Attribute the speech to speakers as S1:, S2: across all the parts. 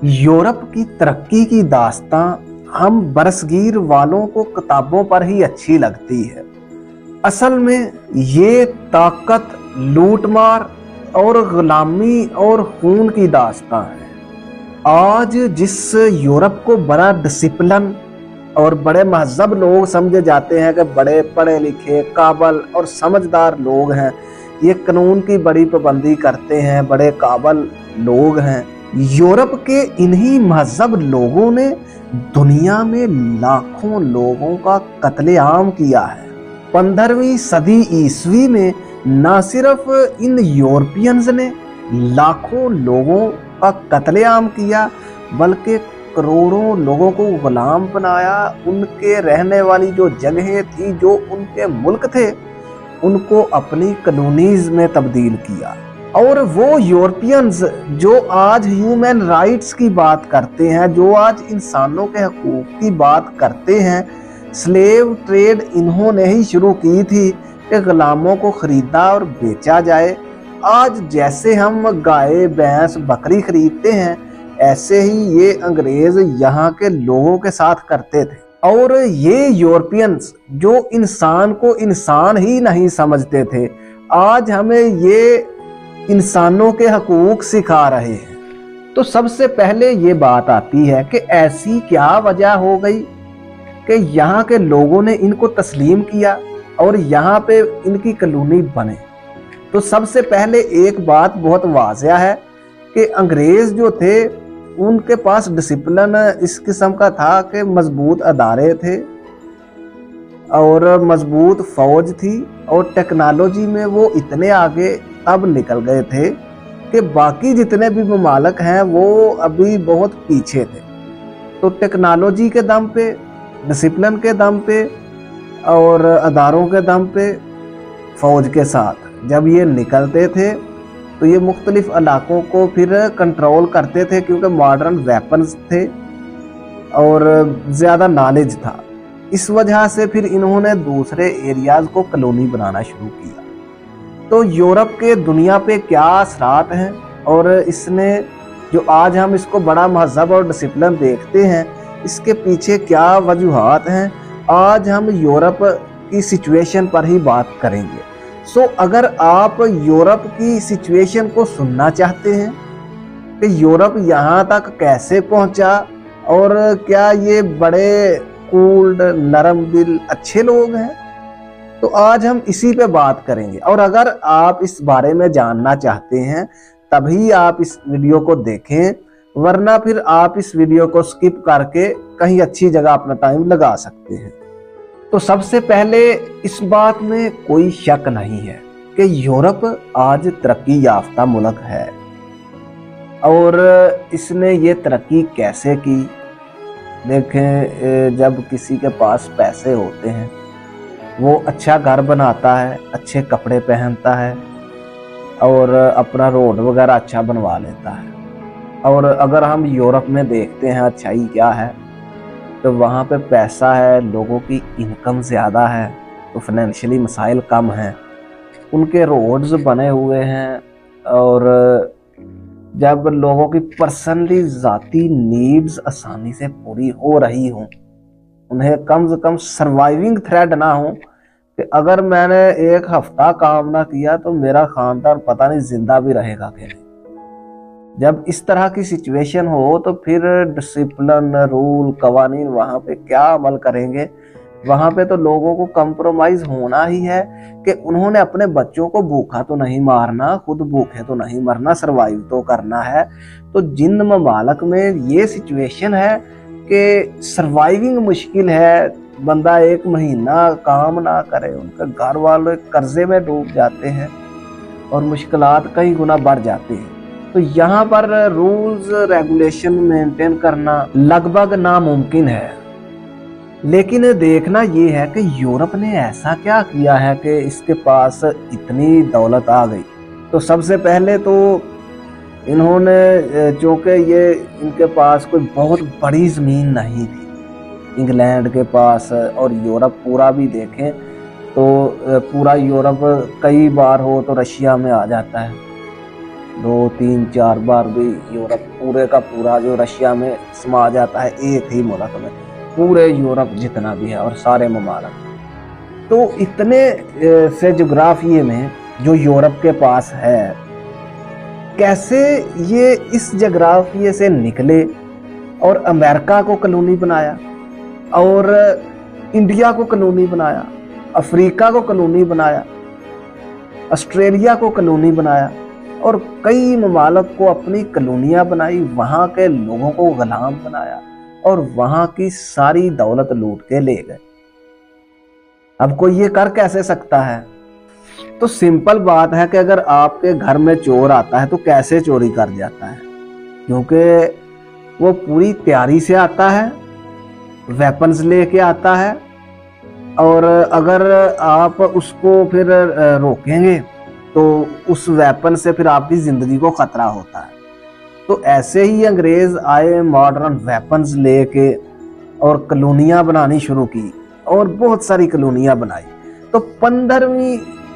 S1: Europe की तरक्की की दास्तां हम बरसगीर वालों को किताबों पर ही अच्छी लगती है। असल में ये ताकत, लूटमार और गुलामी और खून की दास्तां है। आज जिस यूरोप को बड़ा डिसिप्लिन और बड़े महजब लोग समझे जाते हैं कि बड़े पढ़े लिखे, काबल और समझदार लोग हैं, ये कानून की बड़ी पाबंदी करते हैं, बड़े काबल लोग हैं, यूरोप के इन्हीं महजब लोगों ने दुनिया में लाखों लोगों का कत्लेआम किया है। 15वीं सदी ईस्वी में न सिर्फ इन यूरोपियंस ने लाखों लोगों का कत्लेआम किया, बल्कि करोड़ों लोगों को गुलाम बनाया। उनके रहने वाली जो जगहें थी, जो उनके मुल्क थे, उनको अपनी कॉलोनीज में तब्दील किया। और वो यूरोपियंस जो आज ह्यूमन राइट्स की बात करते हैं, जो आज इंसानों के हकूक की बात करते हैं, स्लेव ट्रेड इन्होंने ही शुरू की थी कि गुलामों को खरीदा और बेचा जाए। आज जैसे हम गाय, भैंस, बकरी खरीदते हैं, ऐसे ही ये अंग्रेज यहाँ के लोगों के साथ करते थे। और ये यूरोपियंस जो इंसान को इंसान ही नहीं समझते थे, आज हमें ये इंसानों के हकूक सिखा रहे हैं। तो सबसे पहले ये बात आती है कि ऐसी क्या वजह हो गई कि यहाँ के लोगों ने इनको तस्लीम किया और यहाँ पे इनकी कॉलोनी बने। तो सबसे पहले एक बात बहुत वाज़ेह है कि अंग्रेज जो थे, उनके पास डिसिप्लिन इस किस्म का था कि मजबूत अदारे थे और मजबूत फौज थी, और टेक्नोलॉजी में वो इतने आगे अब निकल गए थे कि बाकी जितने भी ममालिक हैं वो अभी बहुत पीछे थे। तो टेक्नोलॉजी के दम पे, डिसिप्लिन के दम पे और अदारों के दम पे, फौज के साथ जब ये निकलते थे तो ये मुख्तलिफ इलाकों को फिर कंट्रोल करते थे, क्योंकि मॉडर्न वेपन्स थे और ज़्यादा नॉलेज था। इस वजह से फिर इन्होंने दूसरे एरियाज़ को कॉलोनी बनाना शुरू किया। तो यूरोप के दुनिया पे क्या असरात हैं और इसने जो आज हम इसको बड़ा महजब और डिसिप्लिन देखते हैं, इसके पीछे क्या वजूहात हैं, आज हम यूरोप की सिचुएशन पर ही बात करेंगे। अगर आप यूरोप की सिचुएशन को सुनना चाहते हैं कि यूरोप यहाँ तक कैसे पहुँचा और क्या ये बड़े कूल्ड, नरम दिल, अच्छे लोग हैं, तो आज हम इसी पे बात करेंगे। और अगर आप इस बारे में जानना चाहते हैं तभी आप इस वीडियो को देखें, वरना फिर आप इस वीडियो को स्किप करके कहीं अच्छी जगह अपना टाइम लगा सकते हैं। तो सबसे पहले इस बात में कोई शक नहीं है कि यूरोप आज तरक्की याफ्ता मुल्क है। और इसने ये तरक्की कैसे की? देखें, जब किसी के पास पैसे होते हैं वो अच्छा घर बनाता है, अच्छे कपड़े पहनता है और अपना रोड वगैरह अच्छा बनवा लेता है। और अगर हम यूरोप में देखते हैं अच्छाई क्या है, तो वहाँ पे पैसा है, लोगों की इनकम ज़्यादा है, तो फाइनेंशियली मसाइल कम हैं, उनके रोड्स बने हुए हैं, और जब लोगों की पर्सनली ज़ाती नीड्स आसानी से पूरी हो रही हों, उन्हें कम से कम सर्वाइविंग थ्रेट ना हो कि अगर मैंने एक हफ्ता काम ना किया तो मेरा खानदान पता नहीं जिंदा भी रहेगा कि नहीं। जब इस तरह की सिचुएशन हो तो फिर डिसिप्लिन, रूल, कवानीन वहाँ पे क्या अमल करेंगे? वहाँ पे तो लोगों को कंप्रोमाइज होना ही है कि उन्होंने अपने बच्चों को भूखा तो नहीं मारना, खुद भूखे तो नहीं मरना, सरवाइव तो करना है। तो जिन ममालिक में ये सिचुएशन है कि सरवाइविंग मुश्किल है, बंदा एक महीना काम ना करे, उनके घर वाले कर्जे में डूब जाते हैं और मुश्किलात कई गुना बढ़ जाती हैं। तो यहाँ पर रूल्स रेगुलेशन मेंटेन करना लगभग नामुमकिन है। लेकिन देखना ये है कि यूरोप ने ऐसा क्या किया है कि इसके पास इतनी दौलत आ गई। तो सबसे पहले तो इन्होंने, चूँकि ये इनके पास कोई बहुत बड़ी ज़मीन नहीं थी इंग्लैंड के पास, और यूरोप पूरा भी देखें तो पूरा यूरोप कई बार हो तो रशिया में आ जाता है। 2 3 4 बार भी यूरोप पूरे का पूरा जो रशिया में समा जाता है एक ही मुल्क में, पूरे यूरोप जितना भी है और सारे ममालिक। तो इतने से जोग्राफिए में जो यूरोप के पास है, कैसे ये इस जोग्राफिए से निकले और अमेरिका को कॉलोनी बनाया और इंडिया को कॉलोनी बनाया, अफ्रीका को कॉलोनी बनाया, ऑस्ट्रेलिया को कॉलोनी बनाया और कई ममालिक को अपनी कॉलोनियां बनाई, वहां के लोगों को गुलाम बनाया और वहां की सारी दौलत लूट के ले गए। अब कोई ये कर कैसे सकता है? तो सिंपल बात है कि अगर आपके घर में चोर आता है तो कैसे चोरी कर जाता है, क्योंकि वो पूरी तैयारी से आता है, वेपन्स लेके आता है और अगर आप उसको फिर रोकेंगे तो उस वेपन से फिर आपकी जिंदगी को खतरा होता है। तो ऐसे ही अंग्रेज आए मॉडर्न वेपन्स लेके और कॉलोनियां बनानी शुरू की और बहुत सारी कॉलोनियां बनाई। तो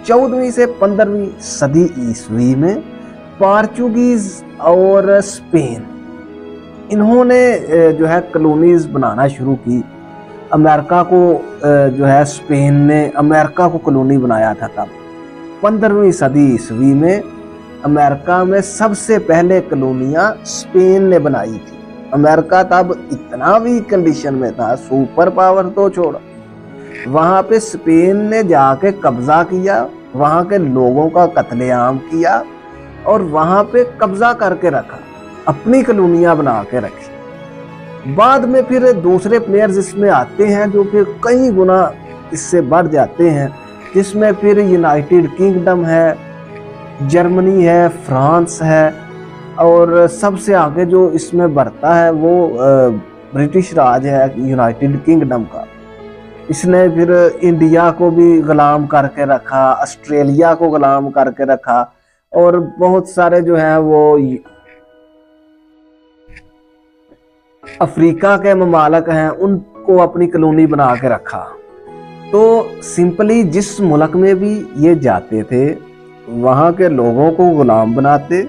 S1: 14वीं से 15वीं सदी ईस्वी में पोर्चुगीज और स्पेन, इन्होंने जो है कॉलोनीज बनाना शुरू की। अमेरिका को जो है स्पेन ने अमेरिका को कॉलोनी बनाया था। तब 15वीं सदी ईस्वी में अमेरिका में सबसे पहले कॉलोनियां स्पेन ने बनाई थी। अमेरिका तब इतना वीक कंडीशन में था, सुपर पावर तो छोड़, वहां पे स्पेन ने जाके कब्जा किया, वहां के लोगों का कत्लेआम किया और वहां पे कब्जा करके रखा, अपनी कॉलोनियां बना के रखी। बाद में फिर दूसरे प्लेयर्स इसमें आते हैं जो फिर कई गुना इससे बढ़ जाते हैं, जिसमें फिर यूनाइटेड किंगडम है, जर्मनी है, फ्रांस है और सबसे आगे जो इसमें बढ़ता है वो ब्रिटिश राज है यूनाइटेड किंगडम का। इसने फिर इंडिया को भी गुलाम करके रखा, ऑस्ट्रेलिया को गुलाम करके रखा और बहुत सारे जो है वो अफ्रीका के ममालिक हैं उनको अपनी कॉलोनी बना के रखा। तो सिंपली जिस मुल्क में भी ये जाते थे वहाँ के लोगों को गुलाम बनाते,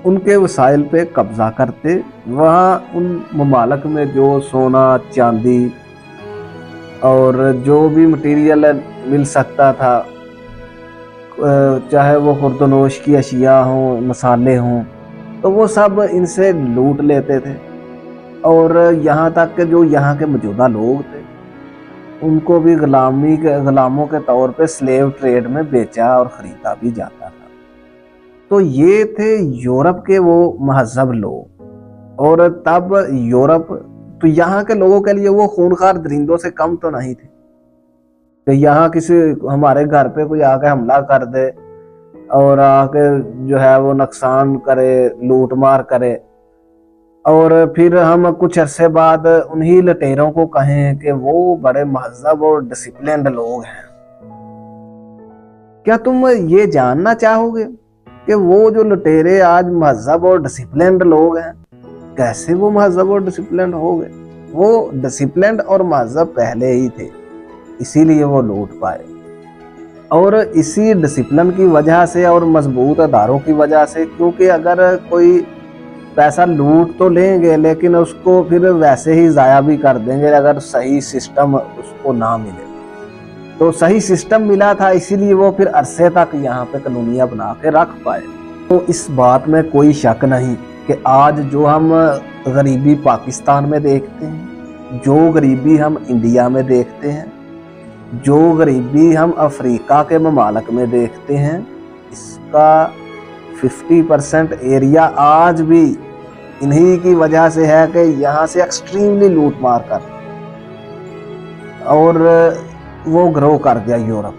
S1: उनके वसाइल पे कब्जा करते, वहाँ उन ममालिक में जो सोना चांदी और जो भी मटेरियल मिल सकता था, चाहे वो खुर्दनोश की अशिया हों, मसाले हों, तो वो सब इनसे लूट लेते थे। और यहाँ तक कि जो यहाँ के मौजूदा लोग थे उनको भी गुलामों के तौर पे स्लेव ट्रेड में बेचा और ख़रीदा भी जाता था। तो ये थे यूरोप के वो महज़ब लोग। और तब यूरोप, तो यहाँ के लोगों के लिए वो खूनखार दरिंदों से कम तो नहीं थे कि यहाँ किसी हमारे घर पे कोई आके हमला कर दे और आके जो है वो नुकसान करे, लूट मार करे और फिर हम कुछ अरसे बाद उन्हीं लुटेरों को कहें कि वो बड़े महज़ब और डिसिप्लिन्ड लोग हैं। क्या तुम ये जानना चाहोगे कि वो जो लुटेरे आज महज़ब और डिसिप्लिन्ड लोग हैं, कैसे वो महज़ब और डिसिप्लिन्ड हो गए? वो डिसिप्लिन्ड और महज़ब पहले ही थे, इसीलिए वो लूट पाए। और इसी डिसिप्लिन की वजह से और मजबूत अदारों की वजह से, क्योंकि अगर कोई पैसा लूट तो लेंगे लेकिन उसको फिर वैसे ही ज़ाया भी कर देंगे अगर सही सिस्टम उसको ना मिले। तो सही सिस्टम मिला था, इसीलिए वो फिर अरसे तक यहाँ पे कॉलोनियाँ बना के रख पाए। तो इस बात में कोई शक नहीं कि आज जो हम गरीबी पाकिस्तान में देखते हैं, जो गरीबी हम इंडिया में देखते हैं, जो गरीबी हम अफ्रीका के ममालिक में देखते हैं, इसका 50% एरिया आज भी इन्हीं की वजह से है कि यहाँ से एक्सट्रीमली लूट मार कर और वो ग्रो कर गया यूरोप।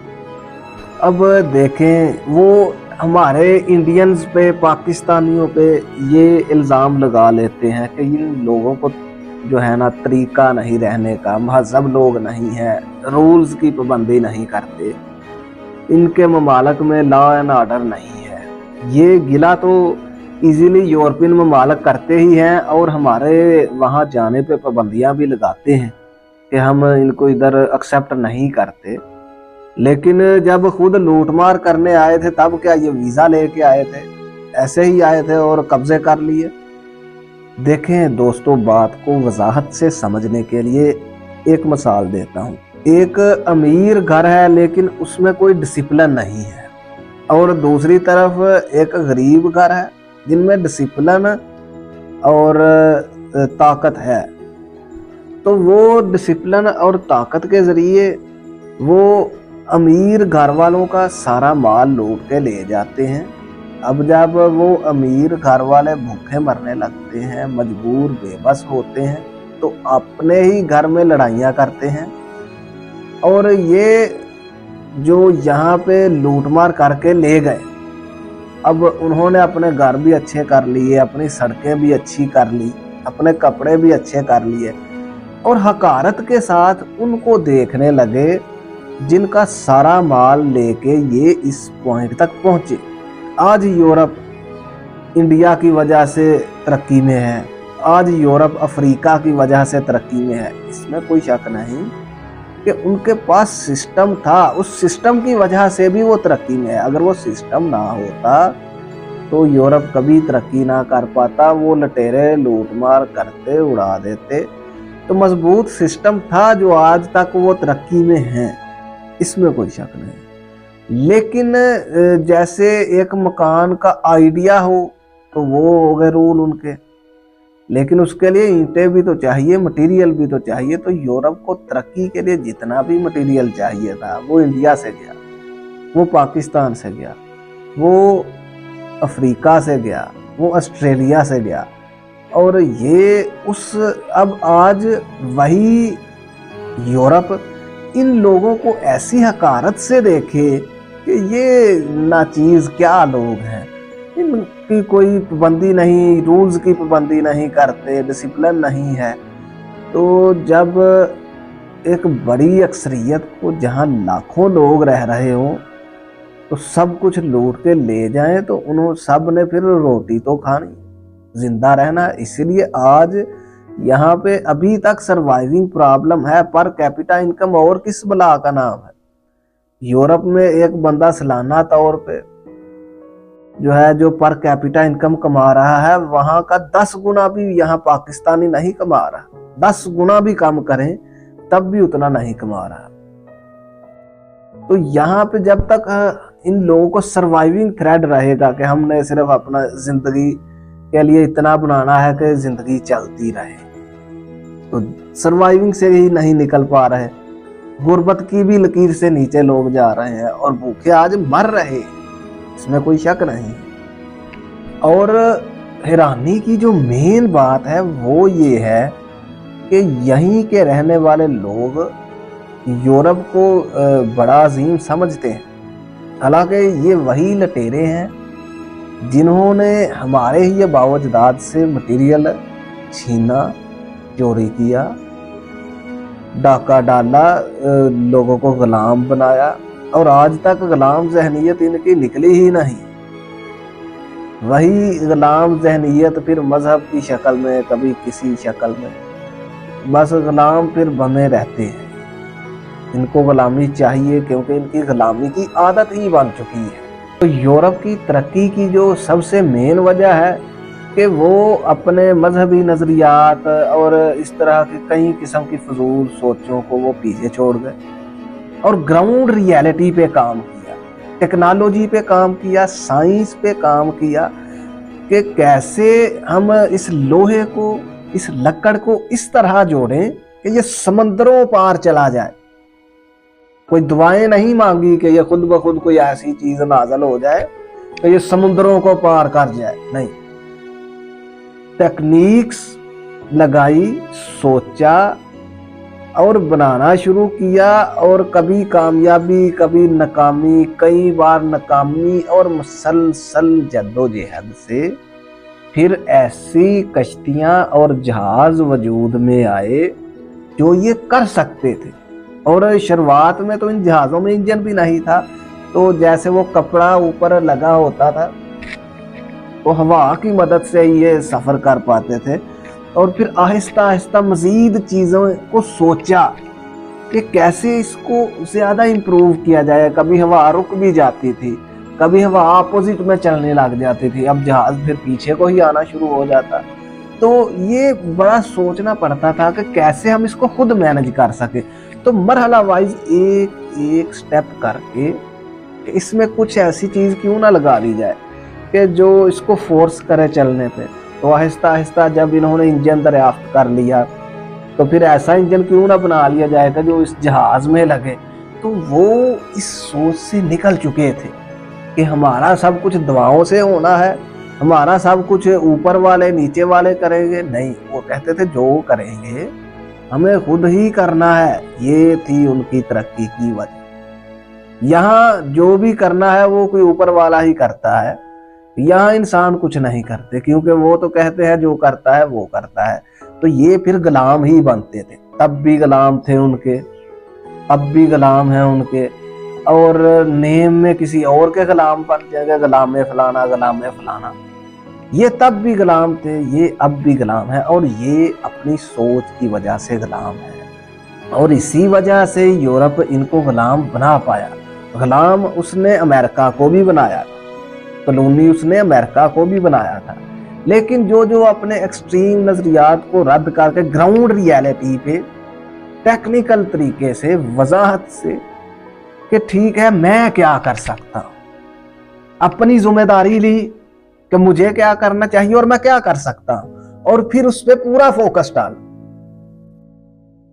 S1: अब देखें, वो हमारे इंडियंस पे, पाकिस्तानियों पे ये इल्ज़ाम लगा लेते हैं कि इन लोगों को जो है ना तरीका नहीं रहने का, महज़ब लोग नहीं है, रूल्स की पाबंदी नहीं करते, इनके ममालिक में लॉ एंड ऑर्डर नहीं है। ये गिला तो इजीली यूरोपियन ममालिक करते ही हैं और हमारे वहाँ जाने पे पाबंदियाँ भी लगाते हैं कि हम इनको इधर एक्सेप्ट नहीं करते। लेकिन जब खुद लूटमार करने आए थे तब क्या ये वीज़ा लेके आए थे? ऐसे ही आए थे और कब्जे कर लिए। देखें दोस्तों, बात को वजाहत से समझने के लिए एक मिसाल देता हूँ। एक अमीर घर है लेकिन उसमें कोई डिसिप्लिन नहीं है, और दूसरी तरफ एक गरीब घर है जिनमें डिसिप्लिन और ताकत है। तो वो डिसिप्लिन और ताकत के जरिए वो अमीर घर वालों का सारा माल लूट के ले जाते हैं। अब जब वो अमीर घर वाले भूखे मरने लगते हैं, मजबूर बेबस होते हैं, तो अपने ही घर में लड़ाइयाँ करते हैं। और ये जो यहाँ पे लूटमार करके ले गए, अब उन्होंने अपने घर भी अच्छे कर लिए, अपनी सड़कें भी अच्छी कर ली, अपने कपड़े भी अच्छे कर लिए, और हकारत के साथ उनको देखने लगे जिनका सारा माल लेके ये इस पॉइंट तक पहुंचे। आज यूरोप इंडिया की वजह से तरक्की में है, आज यूरोप अफ्रीका की वजह से तरक्की में है, इसमें कोई शक नहीं कि उनके पास सिस्टम था, उस सिस्टम की वजह से भी वो तरक्की में है। अगर वो सिस्टम ना होता तो यूरोप कभी तरक्की ना कर पाता, वो लटेरे लूटमार करते, उड़ा देते। तो मजबूत सिस्टम था जो आज तक वो तरक्की में है, इसमें कोई शक नहीं। लेकिन जैसे एक मकान का आइडिया हो तो वो हो गए रूल उनके, लेकिन उसके लिए ईंटें भी तो चाहिए, मटेरियल भी तो चाहिए। तो यूरोप को तरक्की के लिए जितना भी मटेरियल चाहिए था वो इंडिया से गया, वो पाकिस्तान से गया, वो अफ्रीका से गया, वो ऑस्ट्रेलिया से गया। और ये अब आज वही यूरोप इन लोगों को ऐसी हकारत से देखे कि ये नाचीज क्या लोग हैं, इनकी कोई पाबंदी नहीं, रूल्स की पाबंदी नहीं करते, डिसिप्लिन नहीं है। तो जब एक बड़ी अक्सरियत को जहाँ लाखों लोग रह रहे हो तो सब कुछ लूट के ले जाएं, तो उन्होंने सब ने फिर रोटी तो खानी, जिंदा रहना। इसीलिए आज यहाँ पे अभी तक सर्वाइविंग प्रॉब्लम है। पर कैपिटा इनकम और किस बला का नाम है। यूरोप में एक बंदा सालाना तौर पे जो है जो पर कैपिटा इनकम कमा रहा है, वहां का 10 गुना भी यहाँ पाकिस्तानी नहीं कमा रहा। 10 गुना भी कम करें तब भी उतना नहीं कमा रहा। तो यहाँ पे जब तक इन लोगों को सर्वाइविंग थ्रेड रहेगा कि हमने सिर्फ अपना जिंदगी के लिए इतना बनाना है कि जिंदगी चलती रहे, तो सर्वाइविंग से ही नहीं निकल पा रहे। गुर्बत की भी लकीर से नीचे लोग जा रहे हैं और भूखे आज मर रहे, इसमें कोई शक नहीं। और हैरानी की जो मेन बात है वो ये है कि यहीं के रहने वाले लोग यूरोप को बड़ा अजीम समझते हैं। हालांकि ये वही लटेरे हैं जिन्होंने हमारे ही बावजदाद से मटेरियल छीना, चोरी किया, डाका डाला, लोगों को गुलाम बनाया, और आज तक गुलाम जहनीत इनकी निकली ही नहीं। वही गुलाम जहनीत फिर मजहब की शक्ल में, कभी किसी शक्ल में, बस गुलाम फिर बने रहते हैं। इनको गुलामी चाहिए क्योंकि इनकी गुलामी की आदत ही बन चुकी है। तो यूरोप की तरक्की की जो सबसे मेन वजह है कि वो अपने मजहबी नज़रियात और इस तरह की कई किस्म की फजूल सोचों को वो पीछे छोड़ गए और ग्राउंड रियलिटी पे काम किया, टेक्नोलॉजी पे काम किया, साइंस पे काम किया कि कैसे हम इस लोहे को, इस लकड़ को इस तरह जोड़ें कि ये समंदरों पार चला जाए। कोई दुआएं नहीं मांगी कि ये खुद ब खुद कोई ऐसी चीज नाज़िल हो जाए कि ये समुद्रों को पार कर जाए, नहीं। टेक्निक्स लगाई, सोचा और बनाना शुरू किया, और कभी कामयाबी कभी नाकामी, कई बार नाकामी, और मुसलसल जद्दोजहद से फिर ऐसी कश्तियां और जहाज वजूद में आए जो ये कर सकते थे। और शुरुआत में तो इन जहाज़ों में इंजन भी नहीं था, तो जैसे वो कपड़ा ऊपर लगा होता था तो हवा की मदद से ये सफ़र कर पाते थे। और फिर आहिस्ता आहिस्ता मज़ीद चीज़ों को सोचा कि कैसे इसको ज़्यादा इम्प्रूव किया जाए। कभी हवा रुक भी जाती थी कभी हवा अपोजिट में चलने लग जाती थी, अब जहाज फिर पीछे को ही आना शुरू हो जाता। तो ये बड़ा सोचना पड़ता था कि कैसे हम इसको खुद मैनेज कर सके। तो मरहला वाइज एक एक स्टेप करके इसमें कुछ ऐसी चीज क्यों ना लगा दी जाए कि जो इसको फोर्स करे चलने पे। तो आहिस्ता आहिस्ता जब इन्होंने इंजन दरियाफ्त कर लिया, तो फिर ऐसा इंजन क्यों ना बना लिया जाए कि जो इस जहाज में लगे। तो वो इस सोच से निकल चुके थे कि हमारा सब कुछ दवाओं से होना है, हमारा सब कुछ ऊपर वाले नीचे वाले करेंगे। नहीं, वो कहते थे जो करेंगे हमें खुद ही करना है। ये थी उनकी तरक्की की वजह। यहाँ जो भी करना है वो कोई ऊपर वाला ही करता है, यहाँ इंसान कुछ नहीं करते, क्योंकि वो तो कहते हैं जो करता है वो करता है। तो ये फिर गुलाम ही बनते थे, तब भी गुलाम थे उनके, अब भी गुलाम हैं उनके, और नेम में किसी और के गुलाम बन जाएगा, गुलाम फलाना गुलाम फलाना। ये तब भी गुलाम थे, ये अब भी गुलाम है, और ये अपनी सोच की वजह से गुलाम है। और इसी वजह से यूरोप इनको गुलाम बना पाया। गुलाम उसने अमेरिका को भी बनाया था, कॉलोनी उसने अमेरिका को भी बनाया था। लेकिन जो जो अपने एक्सट्रीम नजरियात को रद्द करके ग्राउंड रियलिटी पे टेक्निकल तरीके से, वजाहत से कि ठीक है मैं क्या कर सकता हूं, अपनी जिम्मेदारी ली कि मुझे क्या करना चाहिए और मैं क्या कर सकता हूं, और फिर उस पर पूरा फोकस डाल।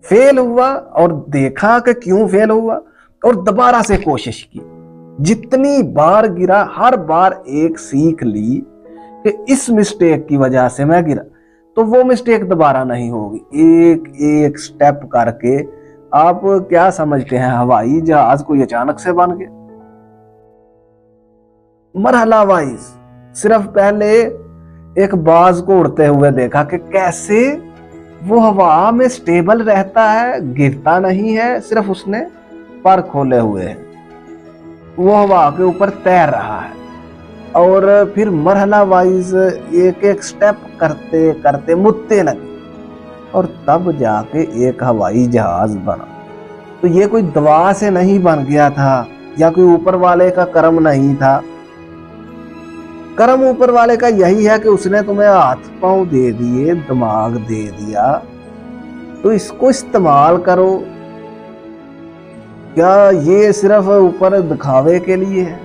S1: फेल हुआ और देखा कि क्यों फेल हुआ, और दोबारा से कोशिश की। जितनी बार गिरा हर बार एक सीख ली कि इस मिस्टेक की वजह से मैं गिरा, तो वो मिस्टेक दोबारा नहीं होगी। एक एक स्टेप करके आप क्या समझते हैं हवाई जहाज कोई अचानक से बन गया? मरहला वाइज सिर्फ पहले एक बाज को उड़ते हुए देखा कि कैसे वो हवा में स्टेबल रहता है, गिरता नहीं है, सिर्फ उसने पर खोले हुए हैं, वो हवा के ऊपर तैर रहा है। और फिर मरहला वाइज एक एक स्टेप करते करते मुद्दे लगे, और तब जाके एक हवाई जहाज बना। तो ये कोई दवा से नहीं बन गया था, या कोई ऊपर वाले का कर्म नहीं था। कर्म ऊपर वाले का यही है कि उसने तुम्हें हाथ पांव दे दिए, दिमाग दे दिया, तो इसको इस्तेमाल करो। क्या ये सिर्फ ऊपर दिखावे के लिए है?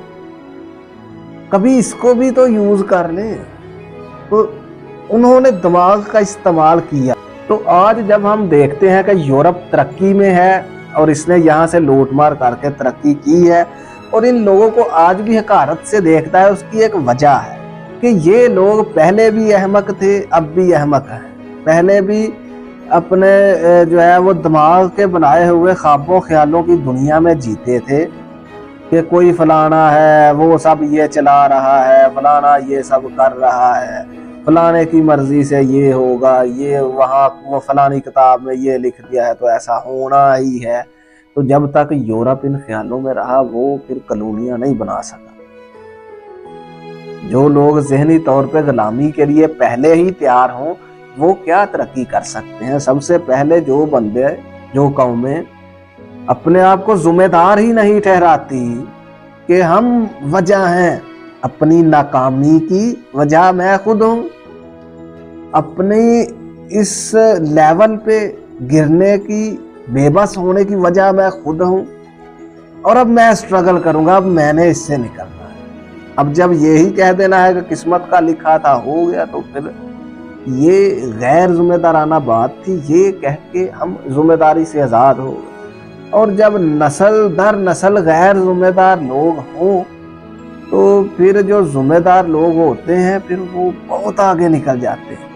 S1: कभी इसको भी तो यूज कर ले। तो उन्होंने दिमाग का इस्तेमाल किया। तो आज जब हम देखते हैं कि यूरोप तरक्की में है और इसने यहाँ से लूटमार करके तरक्की की है, और इन लोगों को आज भी हकारत से देखता है, उसकी एक वजह है कि ये लोग पहले भी अहमक थे, अब भी अहमक हैं। पहले भी अपने जो है वो दिमाग के बनाए हुए ख्वाबों ख्यालों की दुनिया में जीते थे कि कोई फलाना है वो सब ये चला रहा है, फलाना ये सब कर रहा है, फलाने की मर्जी से ये होगा, ये वहाँ वो फलानी किताब में ये लिख दिया है तो ऐसा होना ही है। तो जब तक यूरोप इन ख्यालों में रहा वो फिर कॉलोनियां नहीं बना सका। जो लोग ज़हनी तौर पे गुलामी के लिए पहले ही तैयार हों वो क्या तरक्की कर सकते हैं? सबसे पहले जो बंदे, जो कौमें अपने आप को जिम्मेदार ही नहीं ठहराती कि हम वजह हैं अपनी नाकामी की, वजह मैं खुद हूं, अपनी इस लेवल पे गिरने की, बेबस होने की वजह मैं खुद हूं, और अब मैं स्ट्रगल करूंगा, अब मैंने इससे निकलना है। अब जब यही कह देना है कि किस्मत का लिखा था हो गया, तो फिर ये गैर जिम्मेदाराना बात थी। ये कह के हम जिम्मेदारी से आज़ाद हो गए। और जब नस्ल दर नस्ल गैर जिम्मेदार लोग हों तो फिर जो जिम्मेदार लोग होते हैं फिर वो बहुत आगे निकल जाते हैं।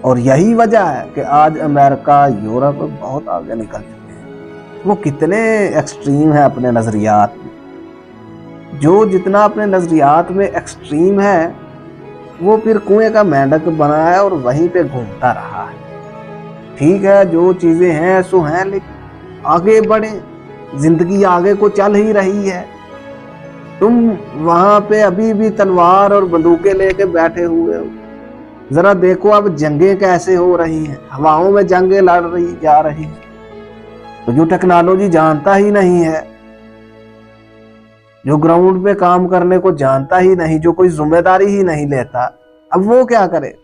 S1: और यही वजह है कि आज अमेरिका, यूरोप बहुत आगे निकल चुके हैं। वो कितने एक्सट्रीम है अपने नज़रियात में। जो जितना अपने नज़रियात में एक्सट्रीम है वो फिर कुएं का मेंढक बना है और वहीं पे घूमता रहा है। ठीक है, जो चीज़ें हैं सो हैं, लेकिन आगे बढ़े, जिंदगी आगे को चल ही रही है। तुम वहां पे अभी भी तलवार और बंदूकें लेके बैठे हुए हो। जरा देखो अब जंगें कैसे हो रही हैं, हवाओं में जंगें लड़ रही जा रही हैं। तो जो टेक्नोलॉजी जानता ही नहीं है जो ग्राउंड पे काम करने को जानता ही नहीं, जो कोई जिम्मेदारी ही नहीं लेता, अब वो क्या करे।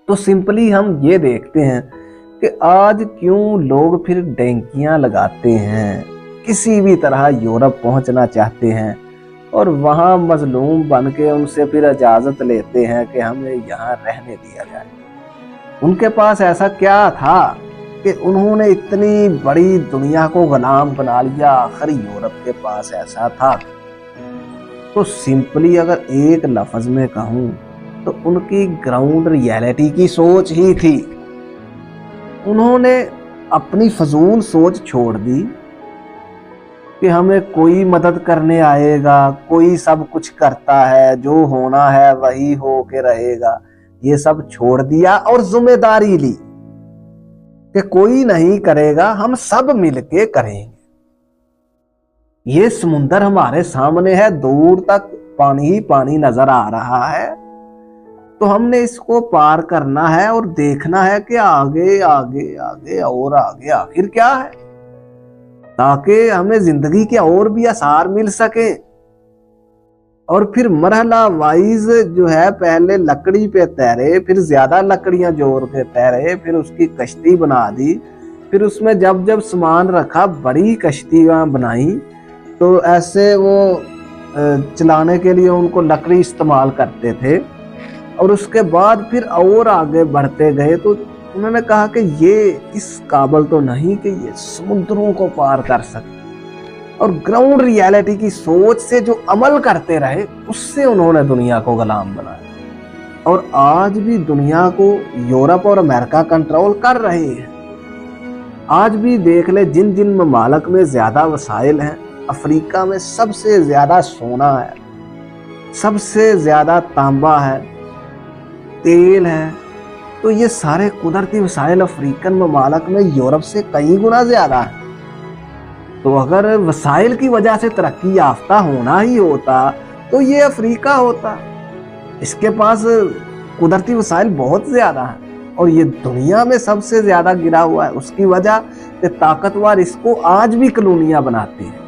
S1: तो सिंपली हम ये देखते हैं कि आज क्यों लोग फिर डैंकियां लगाते हैं, किसी भी तरह यूरोप पहुंचना चाहते हैं और वहां मजलूम बन के उनसे फिर इजाजत लेते हैं कि हमें यहाँ रहने दिया जाए। उनके पास ऐसा क्या था कि उन्होंने इतनी बड़ी दुनिया को गुलाम बना लिया, आखिर यूरोप के पास ऐसा था। तो सिंपली अगर एक लफ्ज में कहूं तो उनकी ग्राउंड रियलिटी की सोच ही थी। उन्होंने अपनी फजूल सोच छोड़ दी कि हमें कोई मदद करने आएगा, कोई सब कुछ करता है, जो होना है वही हो के रहेगा, ये सब छोड़ दिया और जिम्मेदारी ली कि कोई नहीं करेगा, हम सब मिलके करेंगे। ये समुंदर हमारे सामने है, दूर तक पानी ही पानी नजर आ रहा है, तो हमने इसको पार करना है और देखना है कि आगे आगे आगे और आगे आखिर क्या है, ताकि हमें जिंदगी के और भी आसार मिल सके। और फिर मरहला वाइज जो है, पहले लकड़ी पे तैरे, फिर ज्यादा लकड़ियां जोड़ के तैरे, फिर उसकी कश्ती बना दी, फिर उसमें जब जब सामान रखा बड़ी कश्तियां बनाई। तो ऐसे वो चलाने के लिए उनको लकड़ी इस्तेमाल करते थे। और उसके बाद फिर और आगे बढ़ते गए तो उन्होंने कहा कि ये इस काबिल तो नहीं कि ये समुद्रों को पार कर सके। और ग्राउंड रियलिटी की सोच से जो अमल करते रहे, उससे उन्होंने दुनिया को गुलाम बनाया। और आज भी दुनिया को यूरोप और अमेरिका कंट्रोल कर रहे हैं। आज भी देख ले, जिन जिन ममालिक में ज्यादा वसाइल हैं, अफ्रीका में सबसे ज्यादा सोना है, सबसे ज्यादा तांबा है, तेल है। तो ये सारे कुदरती वसाइल अफ्रीकन ममालिक में यूरोप से कई गुना ज्यादा है। तो अगर वसाइल की वजह से तरक्की याफ्ता होना ही होता तो ये अफ्रीका होता। इसके पास कुदरती वसाइल बहुत ज्यादा है और ये दुनिया में सबसे ज्यादा गिरा हुआ है। उसकी वजह से ताकतवर इसको आज भी कॉलोनियां बनाती हैं।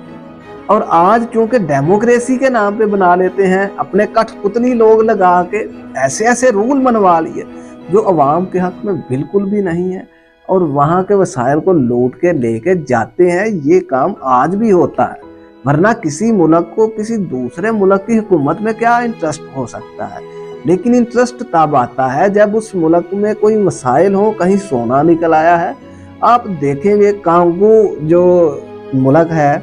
S1: और आज क्योंकि डेमोक्रेसी के नाम पे बना लेते हैं, अपने कठपुतली लोग लगा के ऐसे ऐसे रूल बनवा लिए जो अवाम के हक में बिल्कुल भी नहीं है, और वहां के वसाइल को लूट के लेके जाते हैं। ये काम आज भी होता है, वरना किसी मुल्क को किसी दूसरे मुल्क की हुकूमत में क्या इंटरेस्ट हो सकता है। लेकिन इंटरेस्ट तब आता है जब उस मुल्क में कोई वसाइल हो, कहीं सोना निकल आया है। आप देखेंगे कांगो जो मुल्क है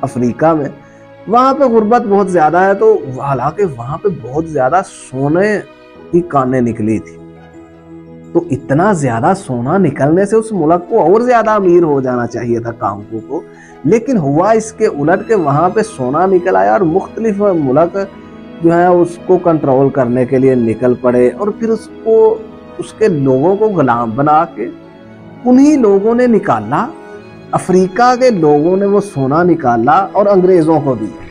S1: अफ्रीका में, वहां पे गुर्बत बहुत ज्यादा है, तो हालांकि वहां पे बहुत ज्यादा सोने की कानें निकली थी। तो इतना ज्यादा सोना निकलने से उस मुल्क को और ज्यादा अमीर हो जाना चाहिए था कांगो को, लेकिन हुआ इसके उलट के वहां पे सोना निकल आया और मुख्तलिफ मुल्क जो है उसको कंट्रोल करने के लिए निकल पड़े। और फिर उसको उसके लोगों को गुलाम बना के उन्हीं लोगों ने निकाला, अफ्रीका के लोगों ने वो सोना निकाला और अंग्रेजों को दिया।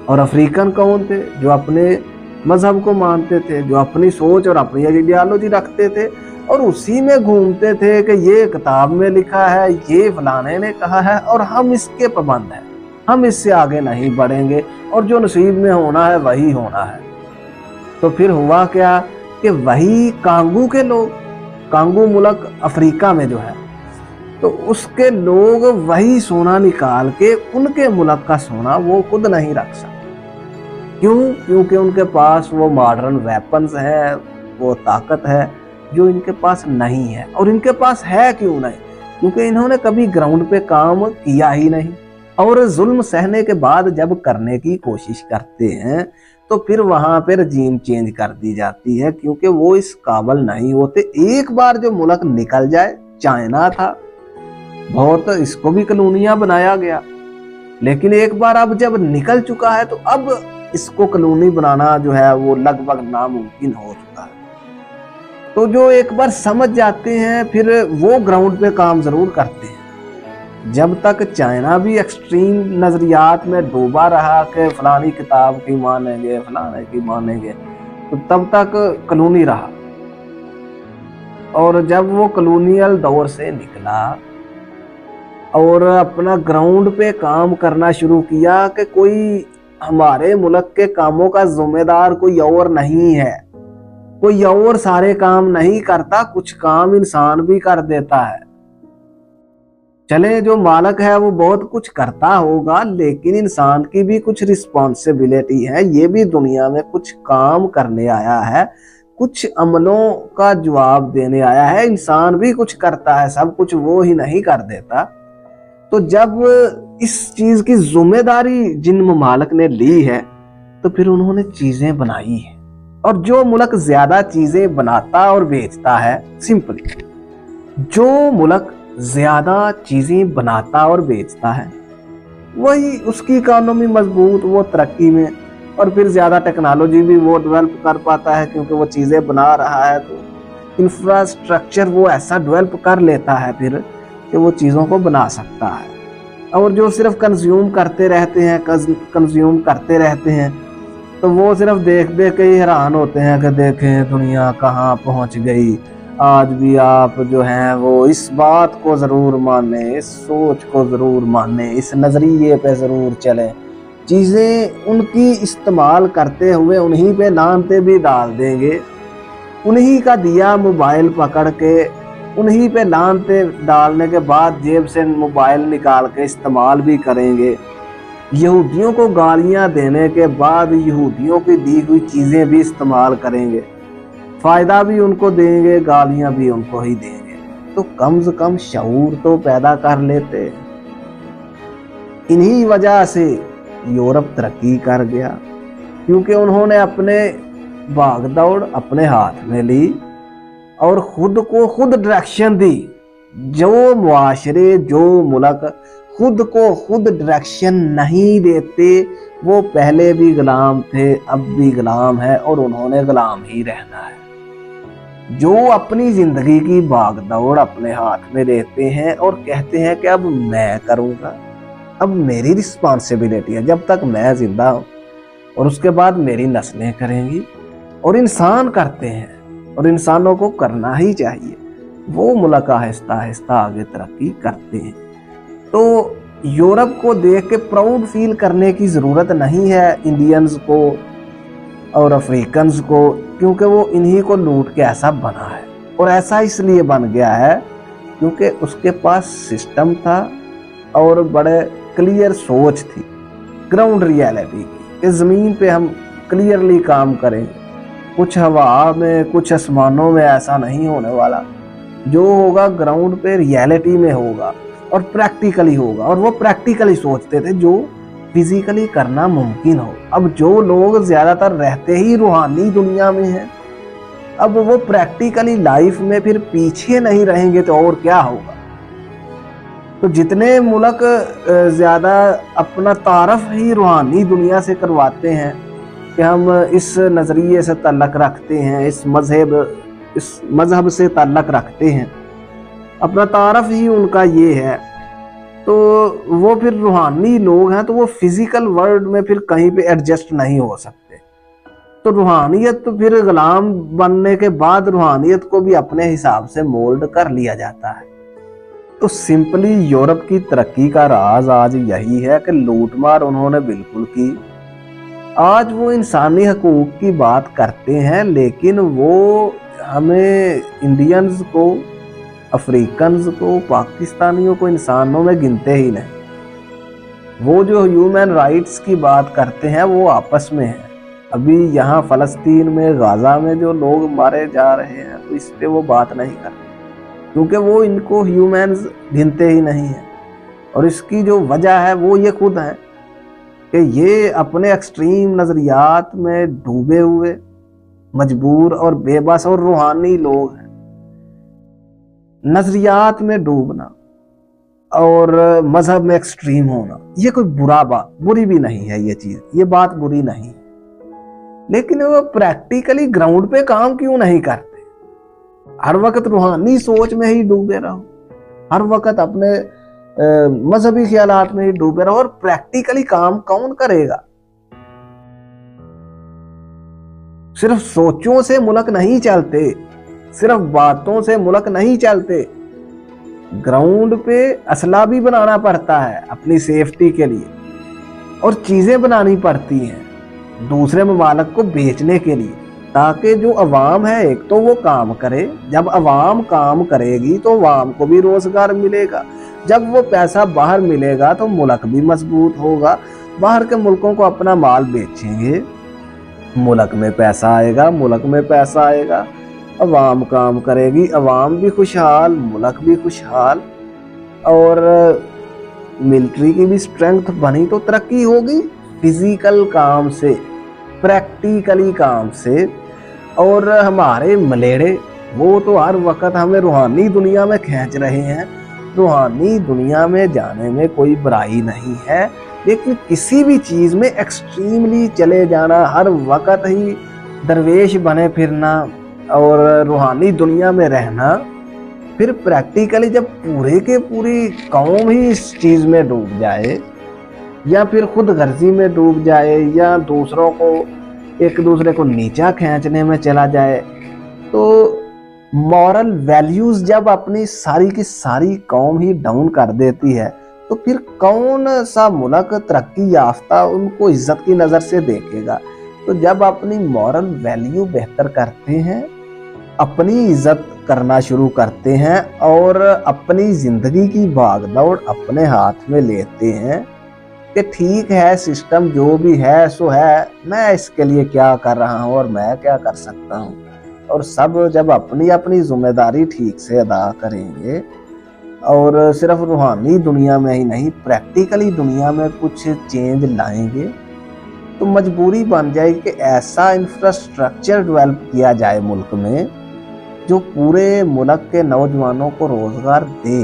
S1: और अफ्रीकन कौन थे? जो अपने मजहब को मानते थे, जो अपनी सोच और अपनी आइडियोलॉजी रखते थे और उसी में घूमते थे कि ये किताब में लिखा है, ये फलाने ने कहा है और हम इसके पाबंद हैं, हम इससे आगे नहीं बढ़ेंगे और जो नसीब में होना है वही होना है। तो फिर हुआ क्या कि वही कांगो के लोग, कांगो मुल्क अफ्रीका में जो है, तो उसके लोग वही सोना निकाल के उनके मुल्क का सोना वो खुद नहीं रख सकते। क्यों? क्योंकि उनके पास वो मॉडर्न वेपन्स है, वो ताकत है जो इनके पास नहीं है। और इनके पास है क्यों नहीं? क्योंकि इन्होंने कभी ग्राउंड पे काम किया ही नहीं। और जुल्म सहने के बाद जब करने की कोशिश करते हैं तो फिर वहां पे रजीम चेंज कर दी जाती है, क्योंकि वो इस काबिल नहीं होते। एक बार जो मुल्क निकल जाए, चाइना था, बहुत इसको भी कॉलोनियां बनाया गया, लेकिन एक बार अब जब निकल चुका है तो अब इसको कॉलोनी बनाना जो है वो लगभग नामुमकिन हो चुका है। तो जो एक बार समझ जाते हैं फिर वो ग्राउंड पे काम जरूर करते हैं। जब तक चाइना भी एक्सट्रीम नजरियात में डूबा रहा कि फलानी किताब की मानेंगे, फलाने की मानेंगे, तो तब तक कॉलोनी रहा। और जब वो कॉलोनियल दौर से निकला और अपना ग्राउंड पे काम करना शुरू किया कि कोई हमारे मुल्क के कामों का जिम्मेदार कोई और नहीं है, कोई और सारे काम नहीं करता, कुछ काम इंसान भी कर देता है। चले जो मालिक है वो बहुत कुछ करता होगा, लेकिन इंसान की भी कुछ रिस्पॉन्सिबिलिटी है, ये भी दुनिया में कुछ काम करने आया है, कुछ अमलों का जवाब देने आया है। इंसान भी कुछ करता है, सब कुछ वो ही नहीं कर देता। तो जब इस चीज की जिम्मेदारी जिन ममालिक ने ली है तो फिर उन्होंने चीजें बनाई है। और जो मुल्क ज्यादा चीजें बनाता और बेचता है, सिंपली जो मुल्क ज्यादा चीजें बनाता और बेचता है वही उसकी इकोनॉमी मजबूत, वो तरक्की में, और फिर ज्यादा टेक्नोलॉजी भी वो डेवलप कर पाता है, क्योंकि वो चीजें बना रहा है तो इंफ्रास्ट्रक्चर वो ऐसा डेवलप कर लेता है फिर कि वो चीज़ों को बना सकता है। और जो सिर्फ कंज्यूम करते रहते हैं तो वो सिर्फ देख देख के ही हैरान होते हैं कि देखें दुनिया कहाँ पहुँच गई। आज भी आप जो हैं वो इस बात को ज़रूर माने, इस सोच को ज़रूर माने, इस नज़रिए पे ज़रूर चलें। चीज़ें उनकी इस्तेमाल करते हुए उन्हीं पे लानते भी डाल देंगे, उन्हीं का दिया मोबाइल पकड़ के उन्हीं पे लानते डालने के बाद जेब से मोबाइल निकाल के इस्तेमाल भी करेंगे। यहूदियों को गालियां देने के बाद यहूदियों की दी हुई चीज़ें भी इस्तेमाल करेंगे, फ़ायदा भी उनको देंगे, गालियां भी उनको ही देंगे। तो कम से कम शऊर तो पैदा कर लेते। इन्हीं वजह से यूरोप तरक्की कर गया, क्योंकि उन्होंने अपने भाग दौड़ अपने हाथ में ली और खुद को खुद डायरेक्शन दी। जो मुआशरे, जो मुल्क खुद को खुद डायरेक्शन नहीं देते वो पहले भी गुलाम थे, अब भी गुलाम है और उन्होंने गुलाम ही रहना है। जो अपनी जिंदगी की भाग दौड़ अपने हाथ में लेते हैं और कहते हैं कि अब मैं करूँगा, अब मेरी रिस्पॉन्सिबिलिटी है, जब तक मैं जिंदा हूँ, और उसके बाद मेरी नस्लें करेंगी, और इंसान करते हैं और इंसानों को करना ही चाहिए, वो मुल्क आहिस्ता आहिस्ता आगे तरक्की करते हैं। तो यूरोप को देख के प्राउड फील करने की ज़रूरत नहीं है इंडियंस को और अफ्रीकन्स को, क्योंकि वो इन्हीं को लूट के ऐसा बना है। और ऐसा इसलिए बन गया है क्योंकि उसके पास सिस्टम था और बड़े क्लियर सोच थी ग्राउंड रियलिटी की, कि ज़मीन पे हम क्लियरली काम करेंगे, कुछ हवा में कुछ आसमानों में ऐसा नहीं होने वाला, जो होगा ग्राउंड पे रियलिटी में होगा और प्रैक्टिकली होगा। और वो प्रैक्टिकली सोचते थे जो फिजिकली करना मुमकिन हो। अब जो लोग ज़्यादातर रहते ही रूहानी दुनिया में हैं, अब वो प्रैक्टिकली लाइफ में फिर पीछे नहीं रहेंगे तो और क्या होगा। तो जितने मुल्क ज़्यादा अपना तारफ़ ही रूहानी दुनिया से करवाते हैं कि हम इस नज़रिए से ताल्लुक़ रखते हैं, इस मज़हब से ताल्लुक़ रखते हैं, अपना तारफ़ ही उनका ये है, तो वो फिर रूहानी लोग हैं, तो वो फिज़िकल वर्ल्ड में फिर कहीं पे एडजस्ट नहीं हो सकते। तो रूहानियत तो फिर गुलाम बनने के बाद रूहानियत को भी अपने हिसाब से मोल्ड कर लिया जाता है। तो सिंपली यूरोप की तरक्की का राज आज यही है कि लूटमार उन्होंने बिल्कुल की। आज वो इंसानी हकूक की बात करते हैं, लेकिन वो हमें इंडियंस को, अफ्रीकन्स को, पाकिस्तानियों को इंसानों में गिनते ही नहीं। वो जो ह्यूमन राइट्स की बात करते हैं वो आपस में है। अभी यहाँ फ़लस्तीन में, गाज़ा में जो लोग मारे जा रहे हैं, तो इस पे वो बात नहीं करते, क्योंकि वो इनको ह्यूमन्स गिनते ही नहीं है। और इसकी जो वजह है वो ये खुद है कि ये अपने एक्सट्रीम नज़रियात में डूबे हुए, मजबूर और बेबस और रूहानी लोग हैं। नज़रियात में डूबना और मजहब में एक्सट्रीम होना, ये कोई बुरी भी नहीं है, ये चीज़, ये बात बुरी नहीं, लेकिन वो प्रैक्टिकली ग्राउंड पे काम क्यों नहीं करते। हर वक्त रूहानी सोच में ही डूबे रहो, हर वक्त अपने मजहबी ख्यालात में ही डूबे रहो, और प्रैक्टिकली काम कौन करेगा। सिर्फ सोचों से मुल्क नहीं चलते, सिर्फ बातों से मुल्क नहीं चलते। ग्राउंड पे असला भी बनाना पड़ता है अपनी सेफ्टी के लिए, और चीजें बनानी पड़ती हैं दूसरे ममालिक को बेचने के लिए, ताकि जो अवाम है एक तो वो काम करे, जब अवाम काम करेगी तो अवाम को भी रोजगार मिलेगा, जब वो पैसा बाहर मिलेगा तो मुल्क भी मजबूत होगा। बाहर के मुल्कों को अपना माल बेचेंगे, मुल्क में पैसा आएगा, मुल्क में पैसा आएगा, अवाम काम करेगी, अवाम भी खुशहाल, मुल्क भी खुशहाल, और मिलिट्री की भी स्ट्रेंथ बनी तो तरक्की होगी फिजिकल काम से, प्रैक्टिकली काम से। और हमारे मलेड़े वो तो हर वक्त हमें रूहानी दुनिया में खींच रहे हैं। रूहानी दुनिया में जाने में कोई बुराई नहीं है, लेकिन किसी भी चीज़ में एक्सट्रीमली चले जाना, हर वक्त ही दरवेश बने फिरना और रूहानी दुनिया में रहना, फिर प्रैक्टिकली जब पूरे के पूरी कौम ही इस चीज़ में डूब जाए, या फिर खुद गर्जी में डूब जाए, या दूसरों को एक दूसरे को नीचा खींचने में चला जाए, तो मॉरल वैल्यूज जब अपनी सारी की सारी कौम ही डाउन कर देती है, तो फिर कौन सा मुल्क तरक्की याफ्ता उनको इज्जत की नज़र से देखेगा। तो जब अपनी मॉरल वैल्यू बेहतर करते हैं, अपनी इज्जत करना शुरू करते हैं और अपनी ज़िंदगी की भागदौड़ अपने हाथ में लेते हैं कि ठीक है सिस्टम जो भी है सो है, मैं इसके लिए क्या कर रहा हूँ और मैं क्या कर सकता हूँ, और सब जब अपनी अपनी जिम्मेदारी ठीक से अदा करेंगे और सिर्फ रूहानी दुनिया में ही नहीं प्रैक्टिकली दुनिया में कुछ चेंज लाएंगे, तो मजबूरी बन जाएगी कि ऐसा इंफ्रास्ट्रक्चर डेवलप किया जाए मुल्क में जो पूरे मुल्क के नौजवानों को रोज़गार दे।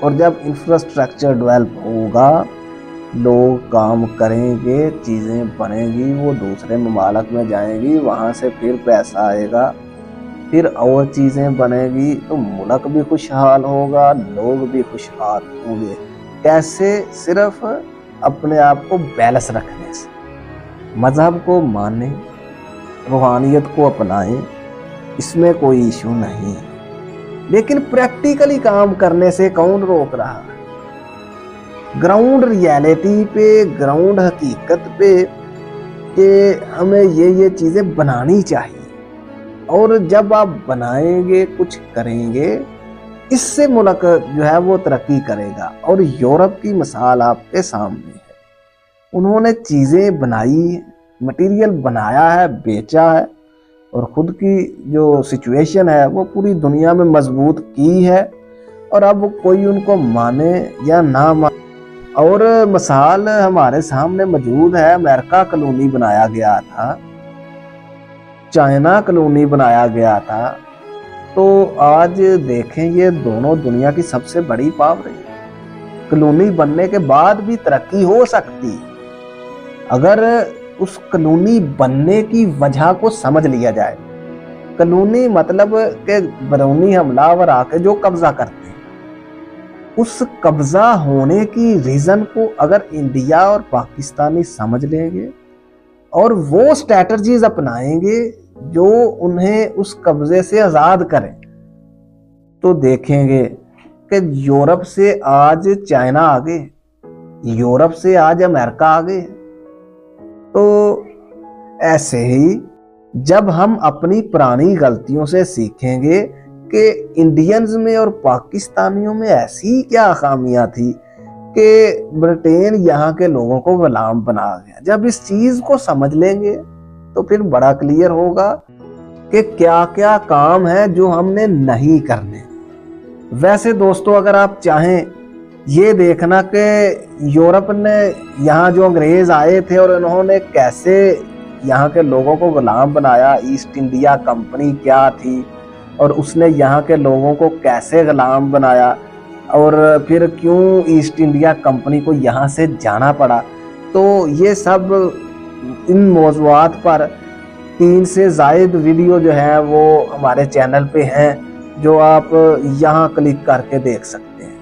S1: और जब इंफ्रास्ट्रक्चर डेवलप होगा, लोग काम करेंगे, चीज़ें बनेंगी, वो दूसरे ममालिक में जाएंगी, वहाँ से फिर पैसा आएगा, फिर और चीज़ें बनेगी, तो मुल्क भी खुशहाल होगा, लोग भी खुशहाल होंगे। कैसे? सिर्फ अपने आप को बैलेंस रखने से, मज़हब को माने, रूहानियत को अपनाएं, इसमें कोई इशू नहीं। लेकिन प्रैक्टिकली काम करने से कौन रोक रहा है? ग्राउंड रियलिटी पे, ग्राउंड हकीकत पे कि हमें ये चीज़ें बनानी चाहिए, और जब आप बनाएंगे, कुछ करेंगे, इससे मुल्क जो है वो तरक्की करेगा। और यूरोप की मिसाल आपके सामने है, उन्होंने चीज़ें बनाई, मटेरियल बनाया है, बेचा है, और ख़ुद की जो सिचुएशन है वो पूरी दुनिया में मजबूत की है। और अब कोई उनको माने या ना माने, और मिसाल हमारे सामने मौजूद है, अमेरिका कॉलोनी बनाया गया था, चाइना कॉलोनी बनाया गया था, तो आज देखें ये दोनों दुनिया की सबसे बड़ी पावर है। कॉलोनी बनने के बाद भी तरक्की हो सकती है अगर उस कॉलोनी बनने की वजह को समझ लिया जाए। कॉलोनी मतलब के बरूनी हमलावर आके जो कब्जा करते हैं, उस कब्जा होने की रीजन को अगर इंडिया और पाकिस्तानी समझ लेंगे और वो स्ट्रैटेजीज अपनाएंगे जो उन्हें उस कब्जे से आज़ाद करें, तो देखेंगे कि यूरोप से आज चाइना आगे, यूरोप से आज अमेरिका आगे। तो ऐसे ही जब हम अपनी पुरानी गलतियों से सीखेंगे कि इंडियंस में और पाकिस्तानियों में ऐसी क्या खामियां थी कि ब्रिटेन यहाँ के लोगों को गुलाम बना गया, जब इस चीज़ को समझ लेंगे तो फिर बड़ा क्लियर होगा कि क्या क्या काम है जो हमने नहीं करने। वैसे दोस्तों, अगर आप चाहें ये देखना कि यूरोप ने यहाँ जो अंग्रेज़ आए थे और इन्होंने कैसे यहाँ के लोगों को गुलाम बनाया, ईस्ट इंडिया कंपनी क्या थी और उसने यहाँ के लोगों को कैसे गुलाम बनाया, और फिर क्यों ईस्ट इंडिया कंपनी को यहाँ से जाना पड़ा, तो ये सब इन मौज़ूआत पर 3 से ज़ायद वीडियो जो है वो हमारे चैनल पे हैं, जो आप यहाँ क्लिक करके देख सकते हैं।